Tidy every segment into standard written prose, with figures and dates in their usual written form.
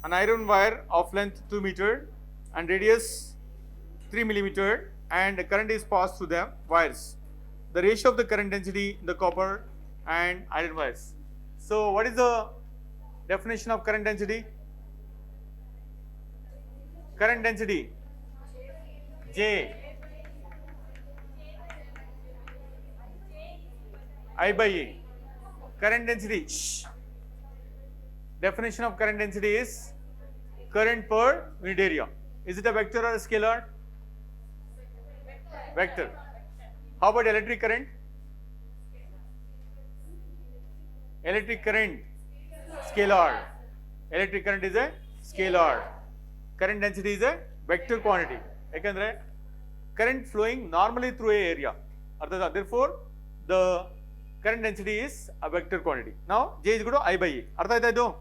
an iron wire of length 2 meter and radius 3 millimeter, and current is passed through the wires. The ratio of the current density in the copper and iron wires. So what is the definition of current density? Current density, J I by A. Current density, definition of current density is current per unit area. Is it a vector or a scalar? Vector. How about electric current? Electric current, scalar. Electric current is a scalar. Current density is a vector quantity. Ekandre current flowing normally through a area. Therefore, the current density is a vector quantity. Now J is equal to I by A.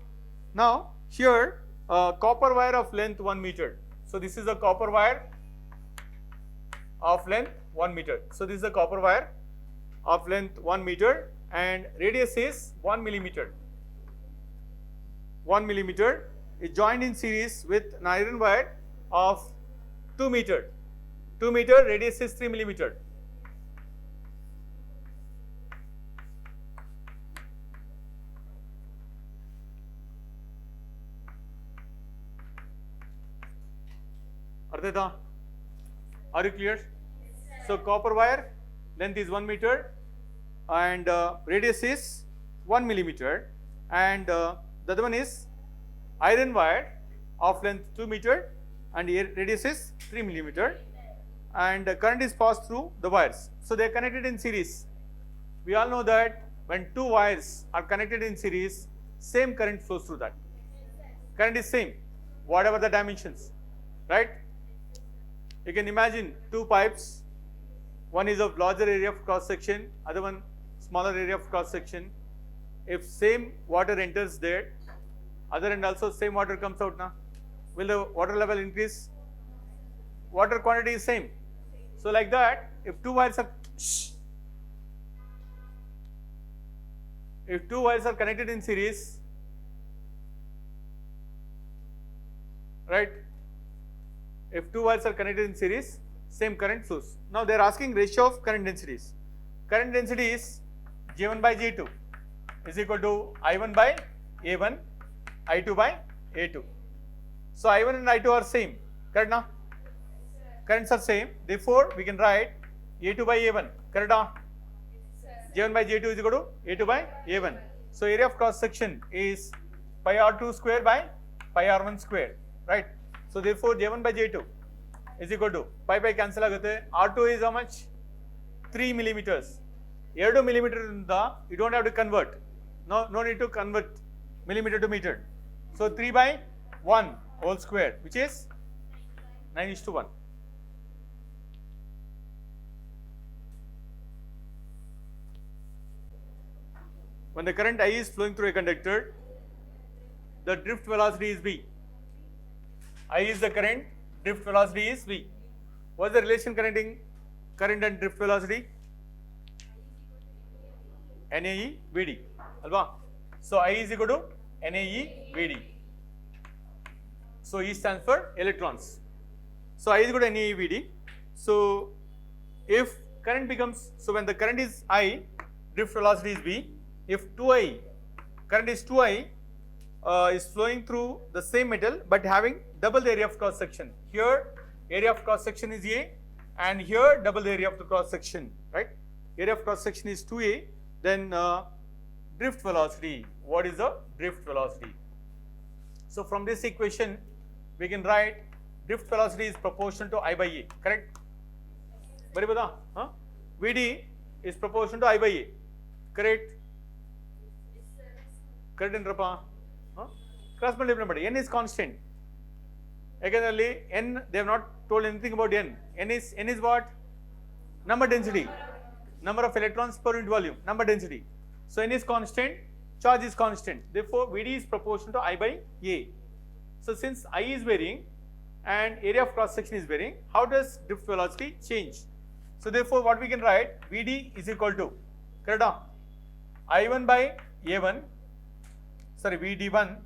Now here copper wire of length 1 meter. So this is a copper wire of length 1 meter. So this is a copper wire of length 1 meter and radius is 1 millimeter. 1 millimeter is joined in series with an iron wire of 2 meter. 2 meter, radius is 3 millimeter. Are you clear? So copper wire length is 1 meter and radius is 1 millimeter, and the other one is iron wire of length 2 meter and radius is 3 millimeter, and current is passed through the wires. So they are connected in series. We all know that when two wires are connected in series, same current flows through that. Current is same, whatever the dimensions, right? You can imagine two pipes, one is of larger area of cross section, other one smaller area of cross section. If same water enters there, other end also same water comes out now, will the water level increase? Water quantity is same. So like that, if two wires are connected in series, right? If two wires are connected in series, same current flows. Now they are asking ratio of current densities. Current density is J1 by J2 is equal to I1 by A1, I2 by A2. So I1 and I2 are same, correct now? Currents are same, therefore we can write A2 by A1, correct now? J1 by J2 is equal to A2 by A1. So area of cross section is pi R2 square by pi R1 square, right? So therefore J1 by J2 is equal to pi cancel agate. R2 is how much? 3 millimeters. 2 millimeter you don't have to convert. No need to convert millimeter to meter. So 3 by 1 whole square, which is 9:1. When the current I is flowing through a conductor, the drift velocity is V. I is the current, drift velocity is V. What is the relation connecting current and drift velocity? NAE VD. Alva? So I is equal to NAE VD. So E stands for electrons. So I is equal to NAE VD. So if current becomes, so when the current is I, drift velocity is V. If 2I, current is 2I, is flowing through the same metal but having double the area of cross section. Here area of cross section is A and here double the area of the cross section, right? Area of cross section is 2A, then drift velocity. What is the drift velocity? So from this equation we can write drift velocity is proportional to I by A, correct? Bari bata? Huh? VD is proportional to I by A, correct? Correct enrapa? Huh? Cross multiply, N is constant. Again, N, they have not told anything about N. N is what? Number density. Number of electrons per unit volume, number density. So N is constant, charge is constant. Therefore, VD is proportional to I by A. So since I is varying and area of cross section is varying, how does drift velocity change? So therefore, what we can write, VD is equal to, correct? I1 by A1, sorry, VD1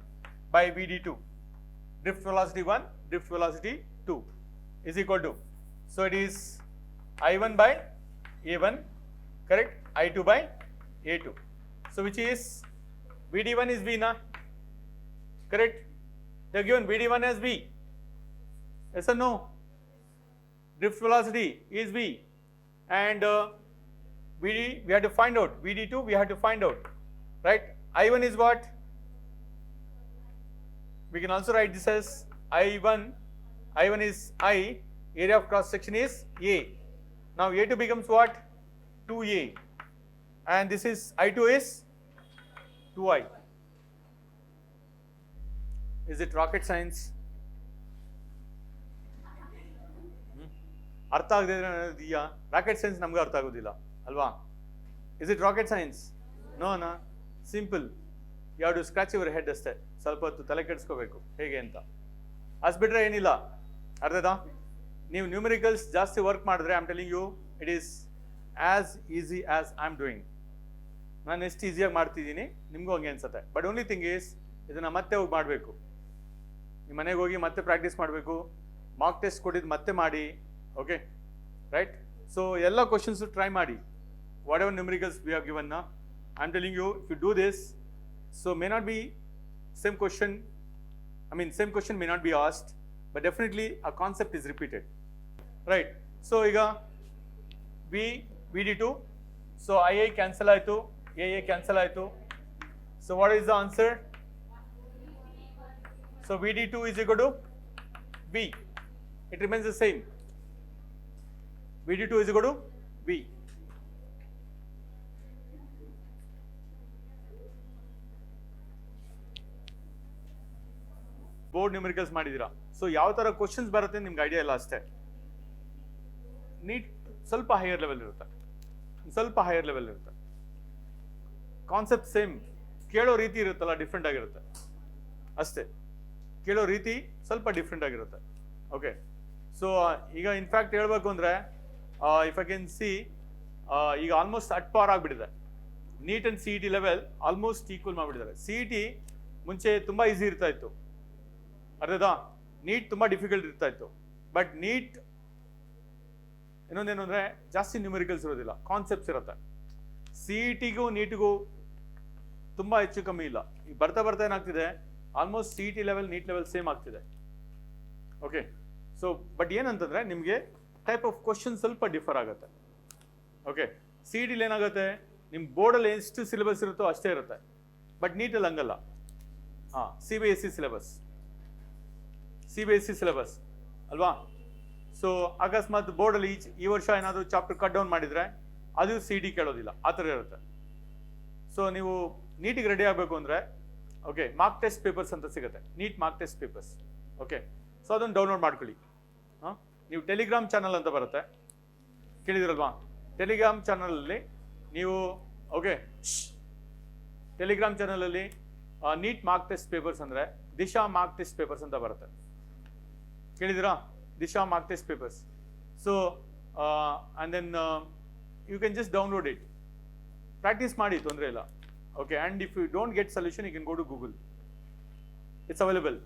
by VD2. drift velocity 1, drift velocity 2 is equal to, so it is I1 by A1, correct, I2 by A2. So which is VD1 is V na, correct? They are given VD1 as V. Yes or no? Drift velocity is V, and VD we have to find out, VD2 we have to find out, right? I1 is what? We can also write this as I1. I1 is I, area of cross section is A. Now A2 becomes what? 2A, and this is I2 is 2I. Is it rocket science? ಅರ್ಥ ಆಗದಿದೆಯಾ? Rocket science ನಮ್ಗೆ ಅರ್ಥ ಆಗೋದಿಲ್ಲ ಅಲ್ವಾ? Is it rocket science? No ನಾ, simple. You have to scratch your head ಅಷ್ಟೇ, ಸ್ವಲ್ಪ ಹೊತ್ತು ತಲೆ ಕೆಡಿಸ್ಕೋಬೇಕು ಹೇಗೆ ಅಂತ, ಅಷ್ಟು ಬಿಟ್ರೆ ಏನಿಲ್ಲ. ಅರ್ಥದಾ? ನೀವು ನ್ಯೂಮರಿಕಲ್ಸ್ ಜಾಸ್ತಿ ವರ್ಕ್ ಮಾಡಿದ್ರೆ I am telling you it is as easy as I am doing. ನಾನು ಎಷ್ಟು ಈಸಿಯಾಗಿ ಮಾಡ್ತಿದ್ದೀನಿ ನಿಮಗೂ ಹಂಗೆ ಅನ್ಸುತ್ತೆ. ಬಟ್ ಓನ್ಲಿ ಥಿಂಗ್ ಈಸ್ ಇದನ್ನು ಮತ್ತೆ ಹೋಗಿ ಮಾಡಬೇಕು, ನಿಮ್ಮ ಮನೆಗೆ ಹೋಗಿ ಮತ್ತೆ ಪ್ರಾಕ್ಟೀಸ್ ಮಾಡಬೇಕು, ಮಾರ್ಕ್ ಟೆಸ್ಟ್ ಕೊಟ್ಟಿದ್ದು ಮತ್ತೆ ಮಾಡಿ. Okay, right? So all questions to try ಮಾಡಿ, whatever numericals we have given now. I'm telling you, if you do this, so may not be same question, same question may not be asked, but definitely a concept is repeated, right? So ಈಗ VD2, so IA cancel ಆಯಿತು, AA cancel ಆಯಿತು. So what is the answer? So VD2 is equal to V. It remains the same. VD2 is equal to V. Board numericals ಮಾಡಿದ್ದೀರಾ, so ಯಾವ ಥರ questions ಬರುತ್ತೆ ನಿಮ್ಗೆ idea ಇಲ್ಲ ಅಷ್ಟೇ. Neat ಸ್ವಲ್ಪ ಹೈಯರ್ ಲೆವೆಲ್ ಇರುತ್ತೆ, ಸ್ವಲ್ಪ ಹೈಯರ್ ಲೆವೆಲ್ ಇರುತ್ತೆ. ಕಾನ್ಸೆಪ್ಟ್ ಸೇಮ್, ಕೇಳೋ ರೀತಿ ಇರುತ್ತಲ್ಲ ಡಿಫ್ರೆಂಟ್ ಆಗಿರುತ್ತೆ ಅಷ್ಟೇ. ಕೇಳೋ ರೀತಿ ಸ್ವಲ್ಪ ಡಿಫ್ರೆಂಟ್ ಆಗಿರುತ್ತೆ. ಓಕೆ, ಸೊ ಈಗ ಇನ್ಫ್ಯಾಕ್ಟ್ ಹೇಳ್ಬೇಕು ಅಂದರೆ ಇಫ್ ಐ ಕ್ಯಾನ್ ಸಿ, ಈಗ ಆಲ್ಮೋಸ್ಟ್ ಅಟ್ ಪಾರ್ ಆಗಿಬಿಟ್ಟಿದೆ. NEET and C E T level almost equal ಮಾಡಿಬಿಟ್ಟಿದ್ದಾರೆ. ಸಿ ಇ ಟಿ ಮುಂಚೆ ತುಂಬ ಈಸಿ ಇರ್ತಾ ಇತ್ತು, ಅರ್ಥದಾ? ನೀಟ್ ತುಂಬ ಡಿಫಿಕಲ್ಟ್ ಇರ್ತಾ ಇತ್ತು. ಬಟ್ ನೀಟ್ ಇನ್ನೊಂದೇನು ಅಂದರೆ ಜಾಸ್ತಿ ನ್ಯೂಮರಿಕಲ್ಸ್ ಇರೋದಿಲ್ಲ, ಕಾನ್ಸೆಪ್ಟ್ಸ್ ಇರುತ್ತೆ. ಸಿ ಇ ಟಿಗೂ ನೀಟಿಗೂ ತುಂಬ ಹೆಚ್ಚು ಕಮ್ಮಿ ಇಲ್ಲ. ಈಗ ಬರ್ತಾ ಬರ್ತಾ ಏನಾಗ್ತಿದೆ, almost C E T level NEET level same ಆಗ್ತಿದೆ. ಓಕೆ, ಸೊ ಬಟ್ ಏನಂತಂದರೆ ನಿಮಗೆ ಟೈಪ್ ಆಫ್ ಕ್ವಶನ್ ಸ್ವಲ್ಪ ಡಿಫರ್ ಆಗುತ್ತೆ. ಓಕೆ, ಸಿ ಇ ಟಿಲಿ ಏನಾಗುತ್ತೆ, ನಿಮ್ಮ ಬೋರ್ಡಲ್ಲಿ ಎಷ್ಟು ಸಿಲೆಬಸ್ ಇರುತ್ತೋ ಅಷ್ಟೇ ಇರುತ್ತೆ. ಬಟ್ ನೀಟಲ್ಲಿ ಹಂಗಲ್ಲ. C B S C syllabus, C B S C syllabus ಅಲ್ವಾ? ಸೊ ಅಕಸ್ಮಾತ್ ಬೋರ್ಡಲ್ಲಿ ಈ ವರ್ಷ ಏನಾದರೂ ಚಾಪ್ಟರ್ ಕಟ್ ಡೌನ್ ಮಾಡಿದರೆ ಅದು ಸಿ ಟಿ ಕೇಳೋದಿಲ್ಲ, ಆ ಥರ ಇರುತ್ತೆ. ಸೊ ನೀವು ನೀಟಿಗೆ ರೆಡಿ ಆಗಬೇಕು ಅಂದರೆ ಓಕೆ, ಮಾರ್ಕ್ ಟೆಸ್ಟ್ ಪೇಪರ್ಸ್ ಅಂತ ಸಿಗುತ್ತೆ, NEET mark test papers. Okay, so ಅದನ್ನು ಡೌನ್ಲೋಡ್ ಮಾಡ್ಕೊಳ್ಳಿ. ನೀವು ಟೆಲಿಗ್ರಾಮ್ ಚಾನಲ್ ಅಂತ ಬರುತ್ತೆ, ಕೇಳಿದಿರಲ್ವಾ? ಟೆಲಿಗ್ರಾಮ್ ಚಾನಲಲ್ಲಿ ನೀವು ಓಕೆ, ಟೆಲಿಗ್ರಾಮ್ ಚಾನಲಲ್ಲಿ ನೀಟ್ ಮಾರ್ಕ್ ಟೆಸ್ಟ್ ಪೇಪರ್ಸ್ ಅಂದರೆ ದಿಶಾ ಮಾರ್ಕ್ ಟೆಸ್ಟ್ ಪೇಪರ್ಸ್ ಅಂತ ಬರುತ್ತೆ, ಕೇಳಿದಿರಾ? Disha mark test papers. So and then you can just download it, practice ಮಾಡಿ, ತೊಂದರೆ ಇಲ್ಲ. Okay, and if you don't get solution you can go to Google, it's available.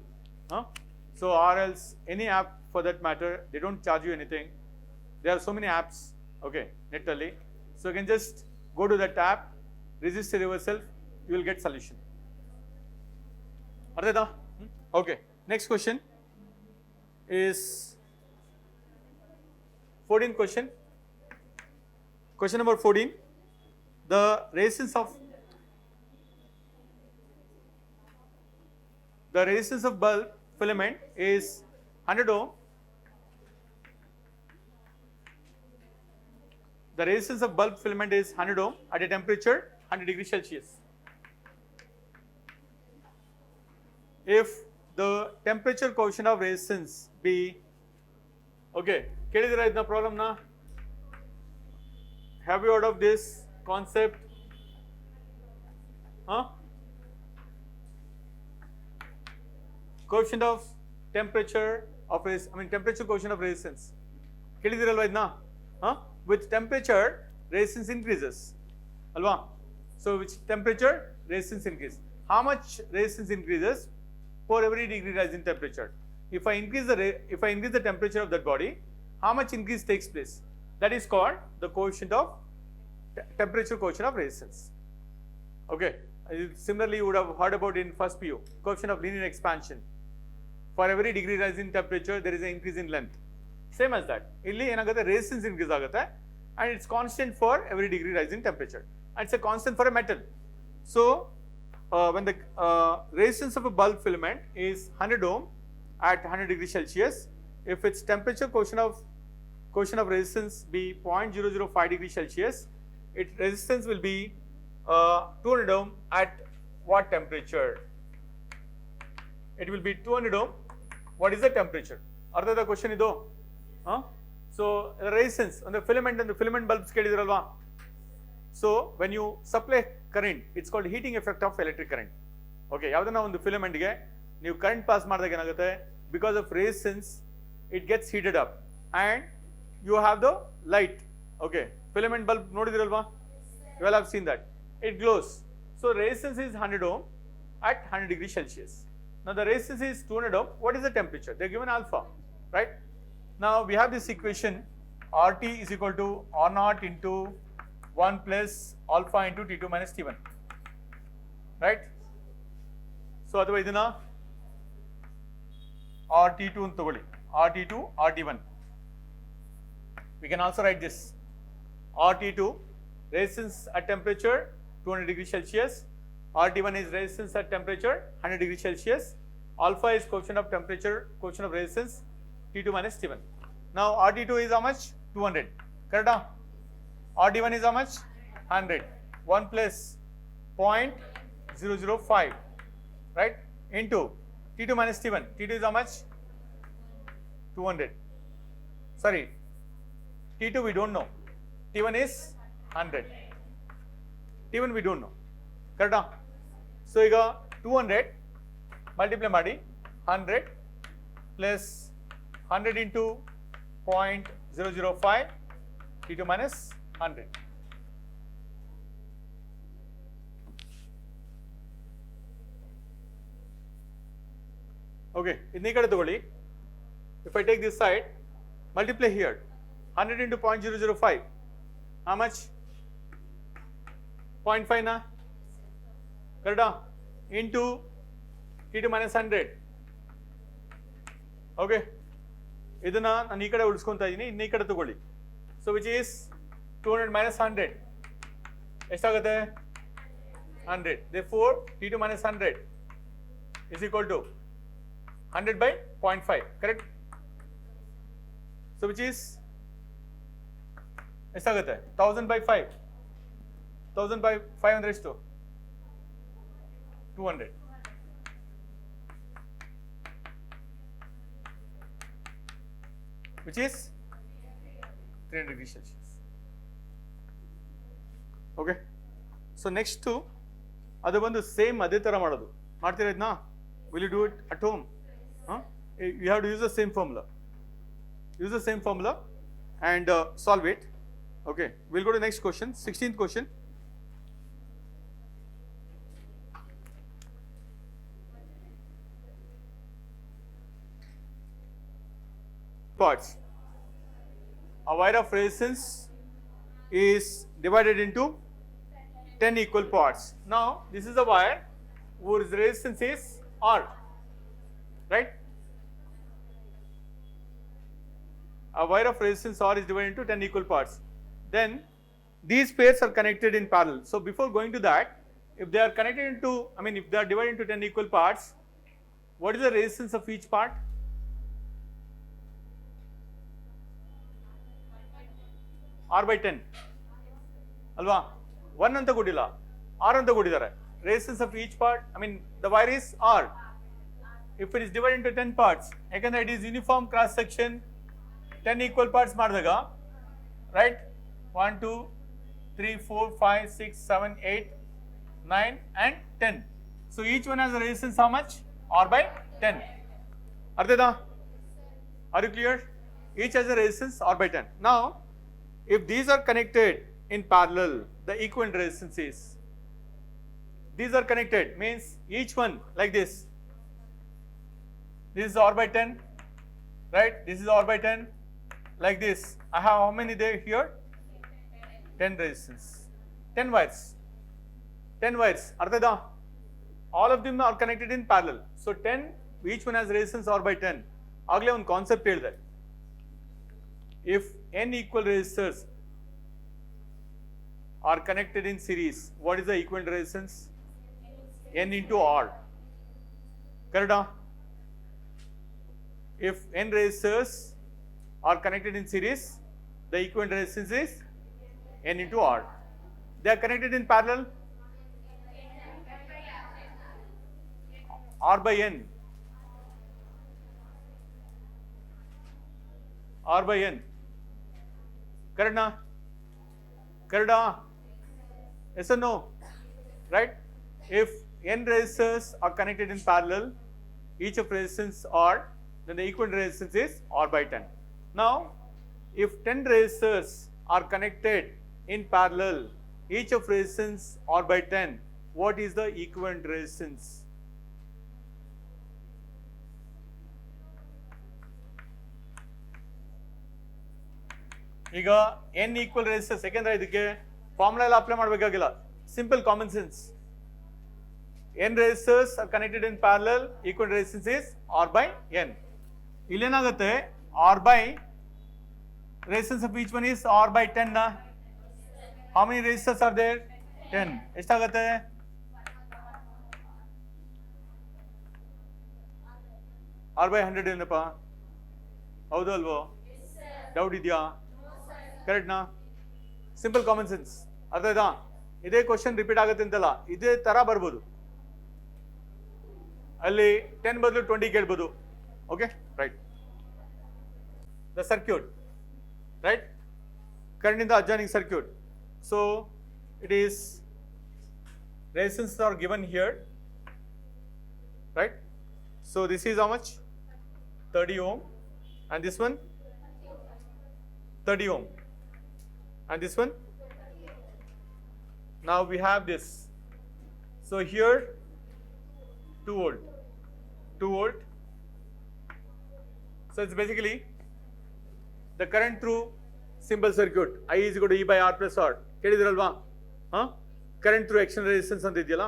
So or else any app for that matter, they don't charge you anything. There are so many apps, okay, netally. So you can just go to that app, register yourself, you will get solution. Ardeda? Okay, next question is 14th question. Question number 14. The resistance of bulb filament is 100 ohm. The resistance of bulb filament is 100 ohm at a temperature 100 degrees Celsius. If the temperature coefficient of resistance be, okay, ಕೇಳಿದಿರಾ ಇದನ್ನ problem ನ? Have you heard of this concept? Coefficient of temperature of temperature coefficient of resistance. ಕೇಳಿದಿರಲ್ವಾ ಇದನ್ನ? With temperature resistance increases, alwa? So which temperature resistance increase? How much resistance increases for every degree rise in temperature. If I increase the temperature of that body, how much increase takes place? That is called the coefficient of temperature coefficient of resistance. Okay. Similarly, you would have heard about in first PU, coefficient of linear expansion. For every degree rise in temperature, there is an increase in length. Same as that. Illi enagutte resistance increase agutte, and it's constant for every degree rise in temperature. And it's a constant for a metal. So, when the resistance of a bulb filament is 100 ohm at 100 degrees Celsius, if its temperature coefficient of resistance be 0.005 degrees Celsius, its resistance will be 200 ohm at what temperature? It will be 200 ohm. What is the temperature? Artha the question ido? So the resistance on the filament and the filament bulbs kelidiralva. So when you supply current, it's called heating effect of electric current. Okay, yavadana on the filament ge ನೀವು current pass ಮಾಡಿದಾಗ ಏನಾಗುತ್ತೆ, because of resistance it gets heated up and you have the light. Okay, filament bulb ನೋಡಿದಿರಲ್ವಾ? You all have seen that. It glows. So resistance is 100 ohm at 100 degrees Celsius. Now the resistance is 200 ohm. What is the temperature? They are given alpha, right? Now we have this equation RT is equal to R0 into 1 plus alpha into T2 minus T1, right? So athava idana RT2 anta tagoli, RT2 RT1. We can also write this RT2 resistance at temperature 200 degrees Celsius, RT1 is resistance at temperature 100 degrees Celsius, alpha is coefficient of temperature, coefficient of resistance T2 minus T1. Now RT2 is how much? 200, correct? RT1 is how much? 100. 1 plus 0.005, right? Into T2 minus T1. T2 is how much? 200. Sorry, T2 we don't know. T1 is 100. T1 we don't know. Correct? So you got 200 multiply madi 100 plus 100 into 0.005 T2 minus 100. Okay, in the togoli, if I take this side, multiply here 100 into 0.005, how much? 0.5 na? Correct? Into T2 minus 100. Okay, idana nanu ee kade uliskonta idini, inni kade togoli. So which is 200 minus 100. Estagutte 100. Therefore T2 minus 100 is equal to 100 by 0.5, correct? So which is estagutte 1000 by 5. 1000 by 500 is to 200. Which is 300 degrees Celsius. Okay. So next to adu bandu same adhe tara madodu. Martira idna? Will you do it at home? You have to use the same formula. Use the same formula and solve it. Okay. We'll go to the next question. 16th question. Parts. A wire of resistance is divided into 10 equal parts. Now this is a wire whose resistance is R, right? A wire of resistance R is divided into 10 equal parts. Then these pairs are connected in parallel. So before going to that, if they are connected into, if they are divided into 10 equal parts, what is the resistance of each part? R by 10. Alva? 1 anta kodilla. R anta kodidare. Resistance of each part, the wire is R. If it is divided into 10 parts, again it is uniform cross section, 10 equal parts madadaga, right? 1, 2, 3, 4, 5, 6, 7, 8, 9 and 10. So each one has a resistance how much? R by 10. Ardeda? Are you clear? Each has a resistance R by 10. Now, if these are connected in parallel, the equivalent resistance is, these are connected means each one like this, This is R by 10, right? This is R by 10, like this. I have how many there here? 10 resistance, 10 wires, 10 wires. Arthada? All of them are connected in parallel. So 10, each one has resistance R by 10. Agle one concept here that if n equal resistors are connected in series, what is the equivalent resistance? N into R. Correct? If n resistors are connected in series, the equivalent resistance is N into R. They are connected in parallel. R by N. R by N. Correct na? Correct na? Yes or no? Right? If n resistors are connected in parallel, each of resistance R, then the equivalent resistance is R by 10. Now, if 10 resistors are connected in parallel, each of resistance R by 10, what is the equivalent resistance? ಈಗ n equal resistance ಯಾಕೆಂದ್ರೆ ಇದಕ್ಕೆ formula ಎಲ್ಲ apply ಮಾಡಬೇಕಾಗಿಲ್ಲ, simple common sense. n resistors are connected in parallel, equal resistance is R by n. ಇಲ್ಲೇನಾಗುತ್ತೆ R by resistance of each one is R by 10 na. How many resistors are there? 10. ಎಷ್ಟಾಗುತ್ತೆ? R by 100 ಏನಪ್ಪ? ಹೌದು ಅಲ್ವೋ? Doubt ಇದೆಯಾ? Correct ನಾ? Simple common sense. ಅರ್ಥ ಆಯ್ತಾ? ಇದೇ question repeat ಆಗುತ್ತೆ ಅಂತಲ್ಲ, ಇದೇ ತರ ಬರ್ಬೋದು. ಅಲ್ಲಿ 10 ಬದಲು 20 ಕೇಳ್ಬೋದು. Okay, right. The circuit, right? current in the adjoining circuit. So it is resistance are given here, right? So this is how much? 30 ohm, and this one 30 ohm, and this one. Now we have this. So here 2 volt, 2 volt. So it's basically the current through simple circuit. I is equal to E by R plus R. ಕೇಳಿದ್ರಲ್ವಾ? Current through external resistance ಅಂತ ಇದೆಯಲ್ಲ.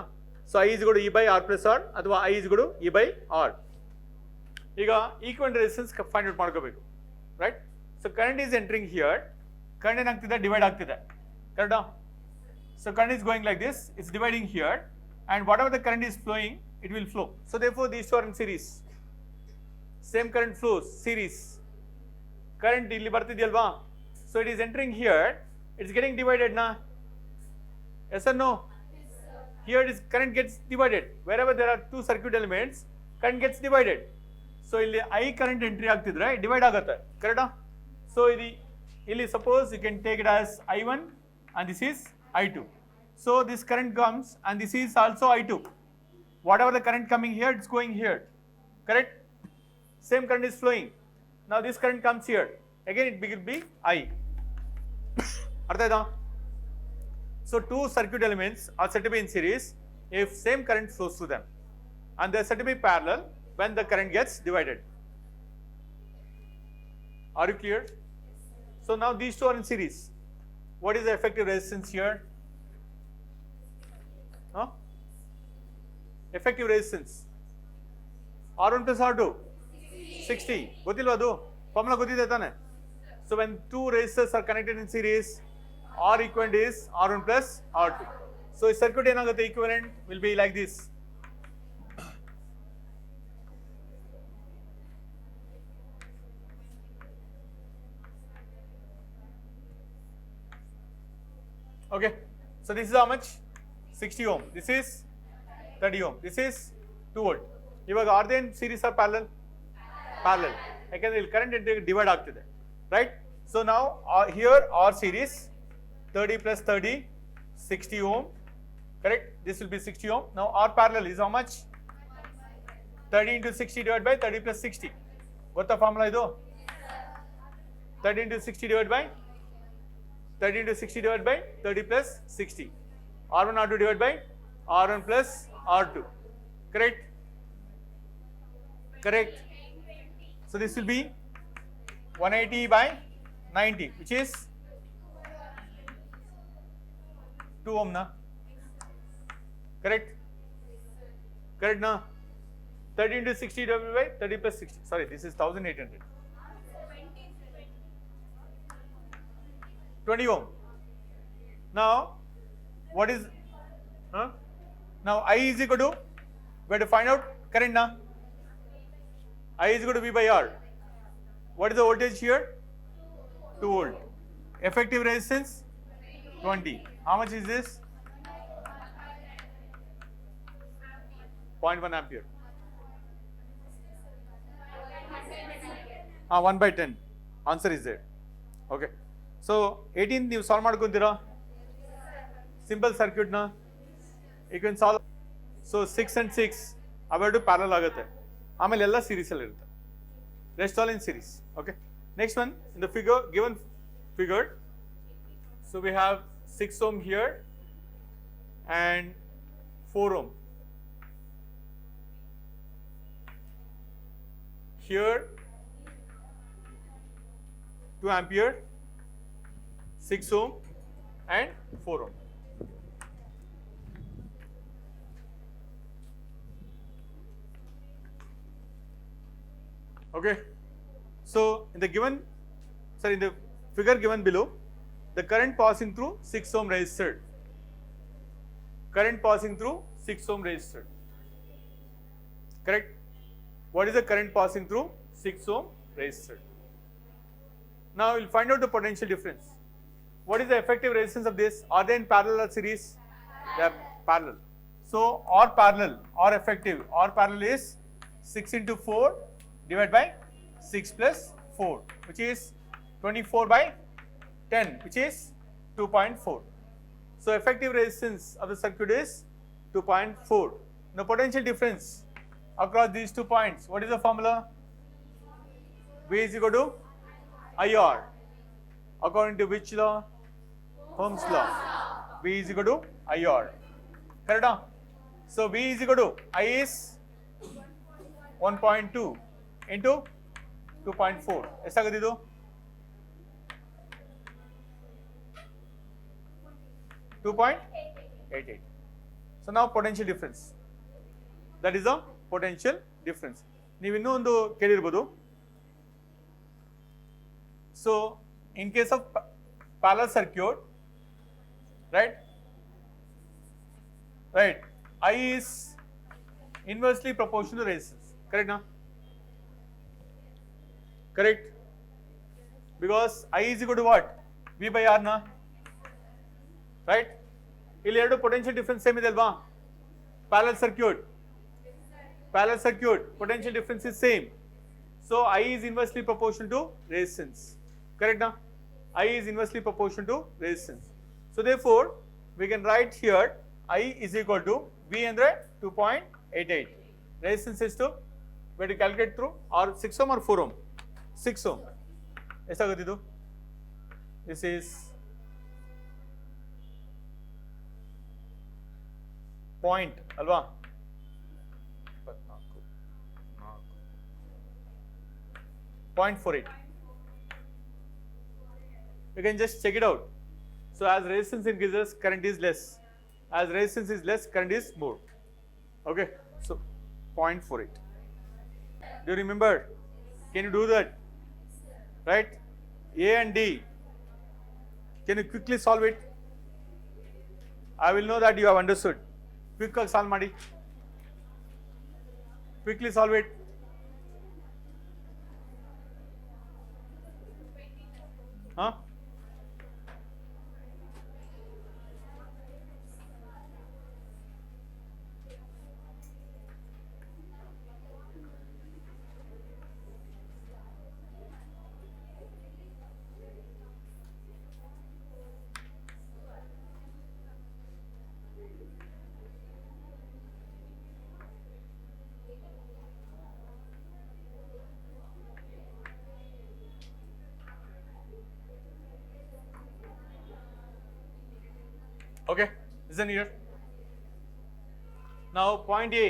So I is equal to E by R plus R ಅಥವಾ I is equal to E by R. ಈಗ equivalent resistance find out ಮಾಡ್ಕೋಬೇಕು, right? So current is entering here. Current ಏನಾಗ್ತಿದೆ? Divide ಆಗ್ತಿದೆ. ಕರೆಕ್ಟಾ? So current is going like this. It's dividing here, and whatever the current is flowing, it will flow. So therefore these two are in series. Same current flows series. Current ಇಲ್ಲಿ ಬರ್ತಿದೆಯಲ್ವಾ? So it is entering here. It's getting divided na. Yes or no? Yes, sir. Here it is current gets divided. Wherever there are two circuit elements, current gets divided. So ಇಲ್ಲಿ I current entry ಆಗ್ತಿದ್ರೆ divide ಆಗುತ್ತೆ. ಕರೆಕ್ಟಾ? So ಇಲ್ಲಿ suppose you can take it as I1 and this is I2. So this current comes and this is also I2. Whatever the current coming here, it's going here. Correct? Same current is flowing. Now this current comes here. Again it will be I. ಅರ್ಥ ಆಯ್ತಾ? So two circuit elements are said to be in series if same current flows through them, and they are said to be parallel when the current gets divided. Are you clear? So now these two are in series. What is the effective resistance here? Effective resistance R1 plus R2 60. ಗೊತ್ತಿಲ್ವಾ ಅದು? Formula ಗೊತ್ತಿದೆ ತಾನೆ? So when two resistors are connected in series, R equivalent is R1 plus R2. So a circuit ಏನಾಗುತ್ತೆ? equivalent will be like this. Okay, so this is how much? 60 ohm. This is 30 ohm. This is 2 volt. ಇವಾಗ are they in series or parallel? Parallel. ಯಾಕಂದ್ರೆ ಇಲ್ಲಿ current divide ಆಗ್ತಿದೆ, right? So now here R series 30 plus 30 60 ohm, correct? This will be 60 ohm. Now R parallel is how much? 30 into 60 divided by 30 plus 60. What the formula idu? 30 into 60 divided by 30 into 60 divided by 30 plus 60. R1 R2 divided by R1 plus R2. Correct? Correct? So this will be 180 by 90, which is 2 ohm na? Correct? Correct na? 30 into 60 divided by 30 plus 60. Sorry, this is 1800. 20 ohm. Now, what is, now I is equal to, we have to find out current na? I is equal to V by R. What is the voltage here? 2 volt. Effective resistance 20. How much is this? 0.1 ampere. 1 by 10. Answer is there. Okay. So 18 you solve madkonತೀರಾ? Simple circuit na. You can solve. So 6 and 6 ಅವೆರಡು parallel ಆಗುತ್ತೆ. ಆಮೇಲೆ ಎಲ್ಲ series ಅಲ್ಲಿ ಇರುತ್ತೆ. Rest all in series. Okay. Next one in the figure given figure. So we have 6 ohm here and 4 ohm. Here 2 ampere, 6 ohm and 4 ohm. Okay. So in the figure given below, the current passing through 6 ohm resistor. Current passing through 6 ohm resistor. Correct? What is the current passing through 6 ohm resistor? Now we'll find out the potential difference. What is the effective resistance of this? Are they in parallel or series? They are parallel. So or parallel or effective. Or parallel is 6 into 4 divided by 6 plus 4, which is 24 by 10, which is 2.4. So effective resistance of the circuit is 2.4. The potential difference across these 2 points, what is the formula? V is equal to IR. According to which law? Ohm's law. V is equal to IR. Correct? So V is equal to I is 1.2 into 2.4. ಎಷ್ಟಾಗುತ್ತೆ ಇದು? 2.88. So now potential difference. That is the potential difference. ನೀವು ಇನ್ನೂ ಒಂದು ಕೇಳಿರ್ಬೋದು. So in case of parallel circuit, right? I is inversely proportional to resistance. Correct na? Correct? Because I is equal to what? V by R na? Right? ಇಲ್ಲಿ ಎರಡು potential difference same ಇದೆ ಅಲ್ವಾ? Parallel circuit, potential difference is same. So I is inversely proportional to resistance. Correct na? I is inversely proportional to resistance. So therefore we can write here I is equal to V andre 2.88. Resistance is to we have to calculate through or 6 ohm or 4 ohm. 6 ohm. ಎಷ್ಟಾಗುತ್ತೆ ಇದು? This is point ಅಲ್ವಾ? 0.48. You can just check it out. So as resistance increases, current is less. As resistance is less, current is more. Okay. So 0.48. Do you remember? Can you do that? Right? A and D. Can you quickly solve it? I will know that you have understood. Quickly solve ಮಾಡಿ. Quickly solve it. Huh? Okay, listen here. Now point A,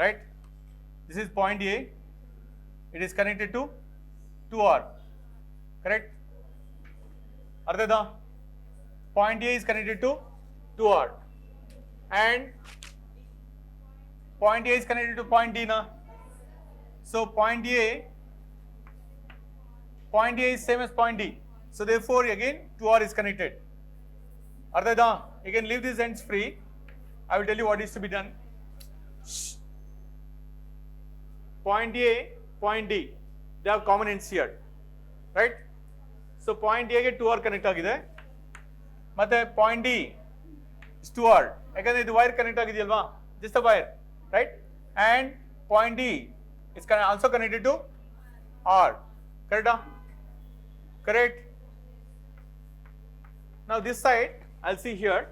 right? This is point A. It is connected to 2R. Correct? Ardeda? Point A is connected to 2R. And point A is connected to point D na. So point A is same as point D. So therefore again 2R is connected. Ardeda? You can leave these ends free. I will tell you what is to be done. Point A, point D, they have common ends here, right? So point A get 2R connect agide, matte point D is 2R. Yakandre idu wire connect agidiyalva, just a wire, right? And point D is also connected to R, correct? Correct. Now this side, I'll see here.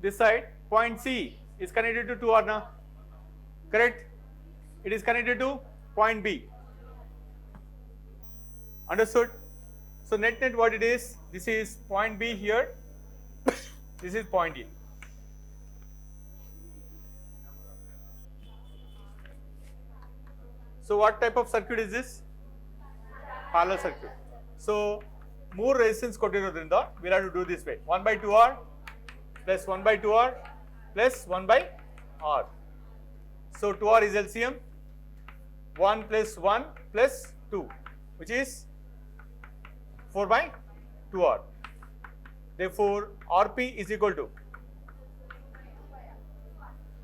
This side, point C is connected to 2R na, correct? It is connected to point B. Understood? So net what it is, this is point B here, this is point A. So what type of circuit is this? Parallel circuit. So more resistance kotirodrinda, we'll have to do this way. 1 by 2R plus 1 by 2R plus 1 by R. So 2R is LCM. 1 plus 1 plus 2, which is 4 by 2R. Therefore, RP is equal to,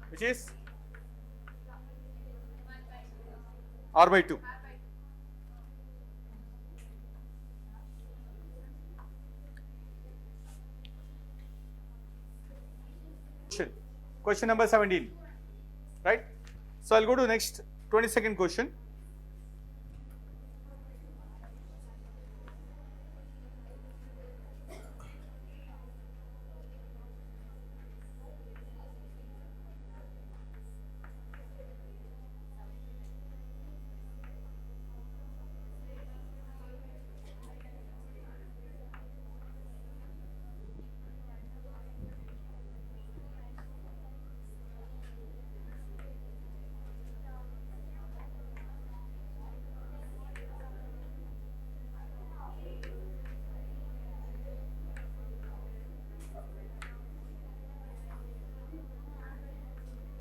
which is R by 2. Question number 17, right? So I'll go to next 22nd question.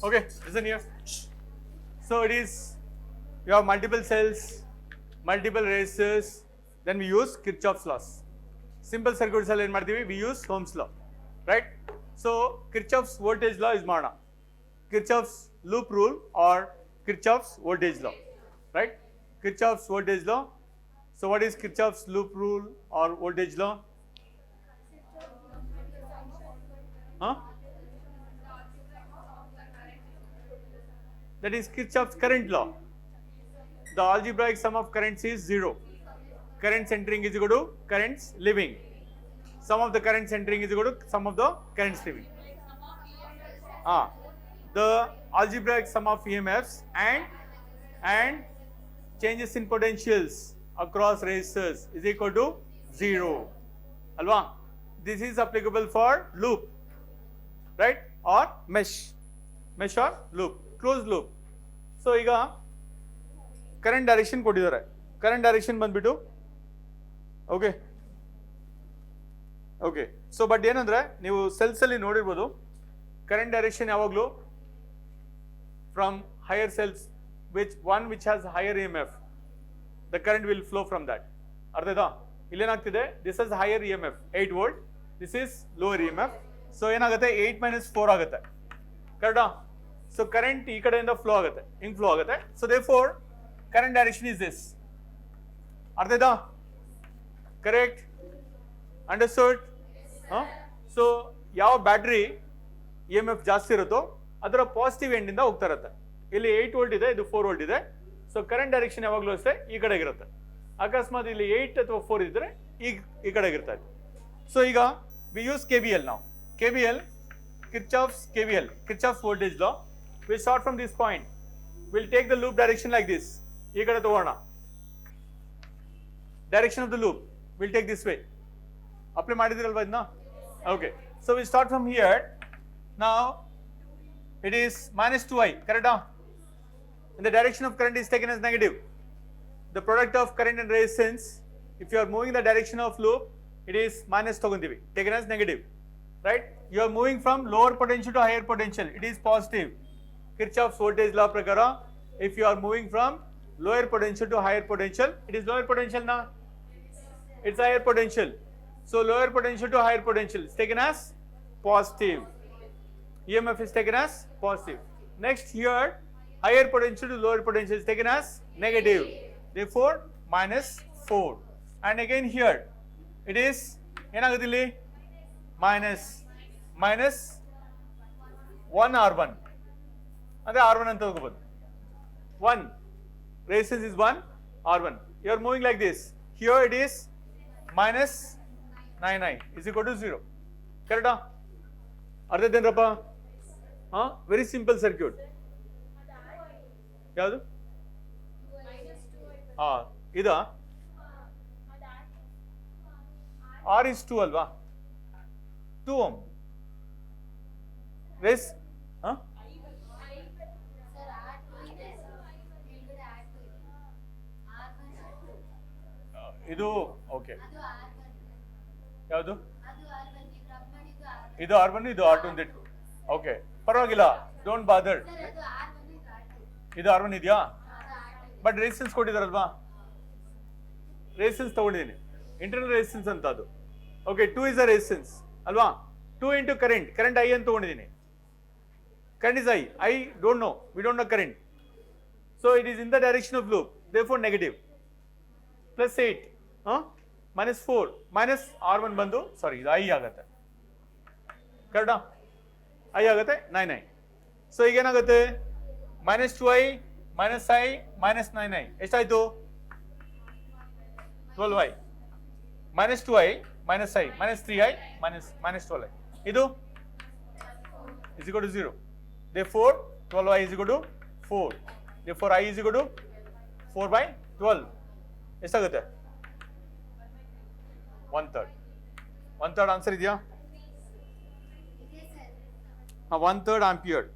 Okay, listen here. So it is, you have multiple cells, multiple resistors, then we use Kirchhoff's laws. Simple circuit cell we use Ohm's law, right? So Kirchhoff's voltage law is Marna. Kirchhoff's loop rule or Kirchhoff's voltage law, right? Kirchhoff's voltage law. So what is Kirchhoff's loop rule or voltage law? Huh? That is Kirchhoff's current law. The algebraic sum of currents is 0. Currents entering is equal to currents leaving. Sum of the currents entering is equal to sum of the currents leaving. The algebraic sum of EMFs and changes in potentials across resistors is equal to 0. Alva? This is applicable for loop, right? Or mesh or loop, closed loop. So iga current direction ಕೊಟ್ಟಿದ್ದಾರೆ. Current direction ಬಂದ್ಬಿಟ್ಟು okay. So but ಏನಂದ್ರೆ ನೀವು cells ಅಲ್ಲಿ ನೋಡಿರಬಹುದು current direction ಯಾವಾಗಲೂ from higher cells which has higher EMF, the current will flow from that. ಅರ್ಥ ಆಯ್ತಾ? ಇಲ್ಲಿ ಏನಾಗ್ತಿದೆ, this is higher EMF 8 volt, this is lower EMF. So ಏನಾಗುತ್ತೆ 8 minus 4 ಆಗುತ್ತೆ. ಕರೆಕ್ಟಾ? So current ಈ ಕಡೆಯಿಂದ flow ಆಗುತ್ತೆ, ಹಿಂಗ್ flow ಆಗುತ್ತೆ. So therefore current direction is this. ಅರ್ಥ ಆಯ್ತಾ? Correct? Understood? So ಯಾವ ಬ್ಯಾಟರಿ EMF ಜಾಸ್ತಿ ಇರುತ್ತೋ ಅದರ ಪಾಸಿಟಿವ್ ಎಂಡ್ ಇಂದ ಹೋಗ್ತಾ ಇರುತ್ತೆ. ಇಲ್ಲಿ 8 ವೋಲ್ಟ್ ಇದೆ, ಇದು 4 ವೋಲ್ಟ್ ಇದೆ. ಸೊ ಕರೆಂಟ್ ಡೈರೆಕ್ಷನ್ ಯಾವಾಗಲೂ ಅಷ್ಟೇ ಈ ಕಡೆಗಿರುತ್ತೆ. ಅಕಸ್ಮಾತ್ ಇಲ್ಲಿ 8 ಅಥವಾ 4 ಇದ್ರೆ ಈ ಕಡೆಗಿರ್ತಾ ಇದೆ. ಸೊ ಈಗ ವಿ ಯೂಸ್ KVL ನಾವು. KVL, Kirchhoff's voltage law. We start from this point. We'll take the loop direction like this. ಈ ಕಡೆ ತಗೋಣ. Direction of the loop we'll take this way. Apply ಮಾಡಿದಿರಲ್ವಾ ಇದನ್ನ? Okay. So we start from here. Now it is minus 2i, correct? and the direction of current is taken as negative. The product of current and resistance, if you are moving the direction of loop, it is minus togundivi, taken as negative, right? You are moving from lower potential to higher potential, it is positive. Kirchhoff's voltage law prakara, if you are moving from lower potential to higher potential, it is lower potential na? It's higher potential. So lower potential to higher potential is taken as positive. EMF is taken as positive. Next here, higher potential to lower potential is taken as negative. Therefore, minus 4. And again here, it is minus 1 R1. And the R1 anta 1. Resistance is 1 R1. You are moving like this. Here it is minus 9I is equal to 0. Correct? Other than Rapa? Very simple circuit. Yadu? Ida? R is 2 alva? 2 ohm. Raise? ಇದು okay ಯಾವುದು ಇದು R1 ಇದು R2 ಅಂತ ಇಟ್ಕೊ okay ಪರವಾಗಿಲ್ಲ don't ಬಾದರ್ ಇದು R1 ಇದೆಯಾ but resistance ಕೊಟ್ಟಿದಾರಲ್ವಾ resistance ತಗೊಂಡಿದ್ದೀನಿ ಇಂಟರ್ನಲ್ ರೆಸಿಸ್ಟೆನ್ಸ್ ಅಂತ ಅದು ಓಕೆ 2 ಇಸ್ ಅ ರೆಸಿಸ್ಟೆನ್ಸ್ ಅಲ್ವಾ 2 ಇಂಟು ಕರೆಂಟ್ I ಅಂತ ತಗೊಂಡಿದ್ದೀನಿ current is I don't know, we don't know current, so it is in the direction of loop, therefore negative. Plus 8 minus 4 minus R1 ಬಂದು ಸಾರಿ ಇದು I ಆಗುತ್ತೆ ಕರೆಕ್ಟಾ I ಆಗುತ್ತೆ 9I. So ಈಗ ಏನಾಗುತ್ತೆ minus 2I minus I minus 9I ಎಷ್ಟಾಯ್ತು 12I minus 2I minus I minus 3I minus 12I ಇದು is equal to 0. Therefore 12I is equal to 4. Therefore I is equal to 4 by 12. ಎಷ್ಟಾಗುತ್ತೆ 1/3 answer ಇದೆಯಾ 1/3 ampere.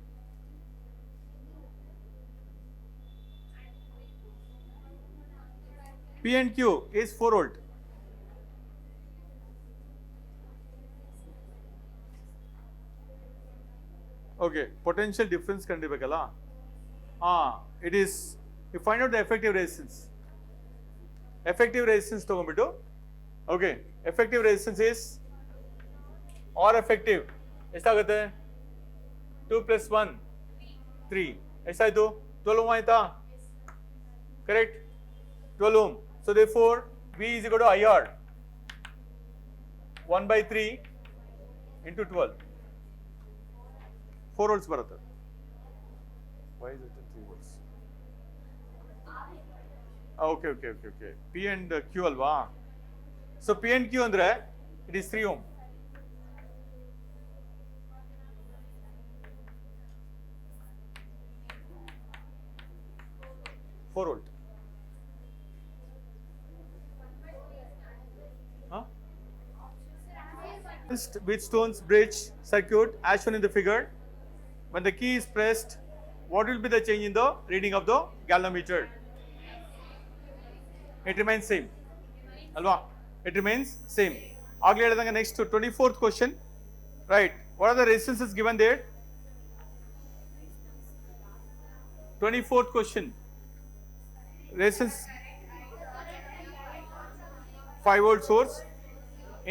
P and Q is 4 volt. Okay, potential difference ಕಂಡಿಬೇಕಲ್ಲ it is you find out the effective resistance. Effective resistance ತಗೊಂಡ್ಬಿಟ್ಟು okay, effective resistance is or effective ಎಷ್ಟಾಗುತ್ತೆ 2 plus 1 3 ಎಷ್ಟಾಯ್ತು 12 ohm ಆಯ್ತಾ correct 12 ohm. So therefore V is equal to IR 1 by 3 into 12 4 volts ಬರುತ್ತೆ. Why is it 3 volts? Okay. P and Q ಅಲ್ವಾ? So P and Q ಅಂದ್ರೆ it is 3 ohm. volt. Wheatstone's bridge circuit as shown in the figure. When the key is pressed, what will be the change in the reading of the galvanometer? It remains same. Alva? It remains same. Agli hedadanga next to 24th question. Right. What are the resistances given there? 24th question. Resistance 5 volt source.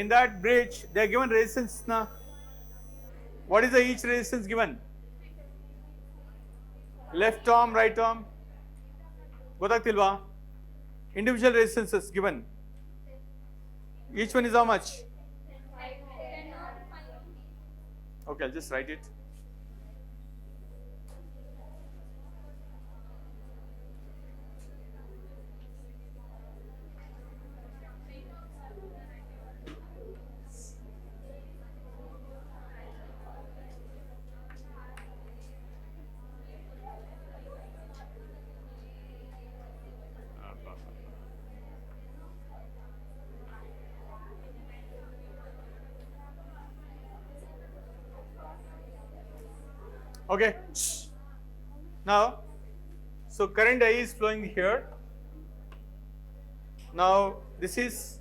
In that bridge, they are given resistance na. What is the each resistance given? Left arm, right arm. Godagtilva? Individual resistances given. Each one is how much? Okay, I'll just write it. Okay. Now, So current I is flowing here. Now this is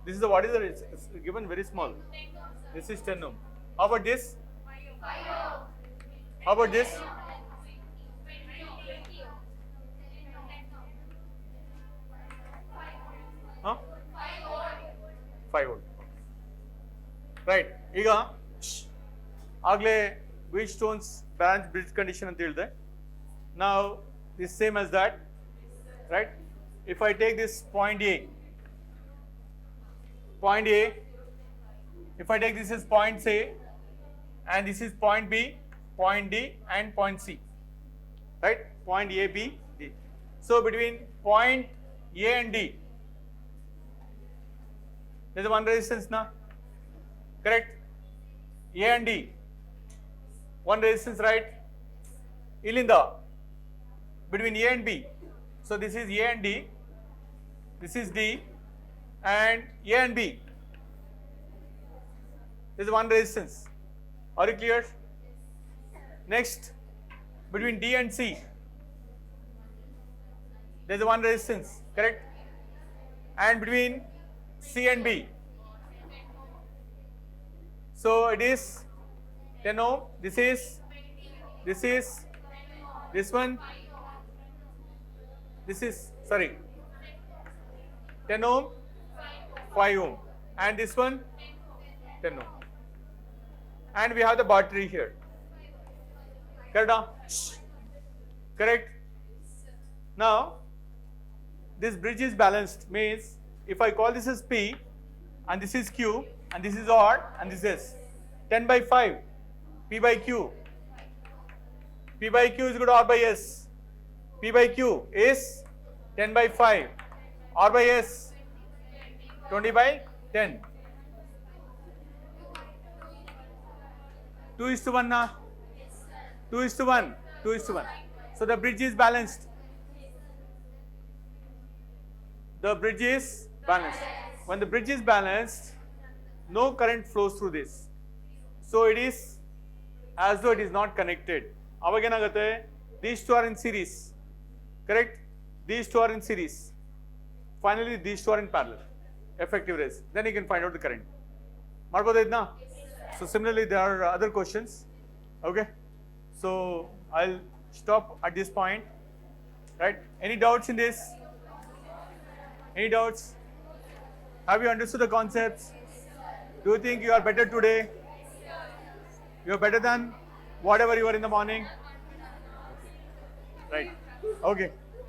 the what is the it's given very small. This is 10 ohm. How about this? How about this? Huh? 5 volt. Right. ಈಗ ಆಗಲೇ Wheat stones balance bridge condition ಅಂತ ಹೇಳಿದೆ. Now this same as that, right? If I take this point A, if I take this is point A, and this is point B, point D, and point C, right? Point A, B, D. So between point A and D, there's one resistance now, correct? A and D, one resistance, right? Ilinda between A and B. So this is A and D, this is D, and A and B. There is one resistance. Are you clear? Next, between D and C, there is one resistance, correct? And between C and B, so it is 10 ohm. This is this one. This is 10 ohm, 5 ohm, and this one 10 ohm. And we have the battery here. Correct? Correct? Now, this bridge is balanced, means if I call this as P, and this is Q, and this is R, and this is 10 by 5, P by Q. P by Q is equal to R by S. P by Q is 10 by 5, R by S 20 by 10. 2:1 na? 2:1, 2:1. So the bridge is balanced. The bridge is balanced. When the bridge is balanced, no current flows through this. So it is as though it is not connected. Avaganagathe, these two are in series. Correct? These two are in series. Finally, these two are in parallel. Effective raise. Then you can find out the current. Marboda idna? So similarly, there are other questions. Okay? So I'll stop at this point. Right? Any doubts in this? Any doubts? Have you understood the concepts? Do you think you are better today? You are better than whatever you were in the morning? Right. Okay.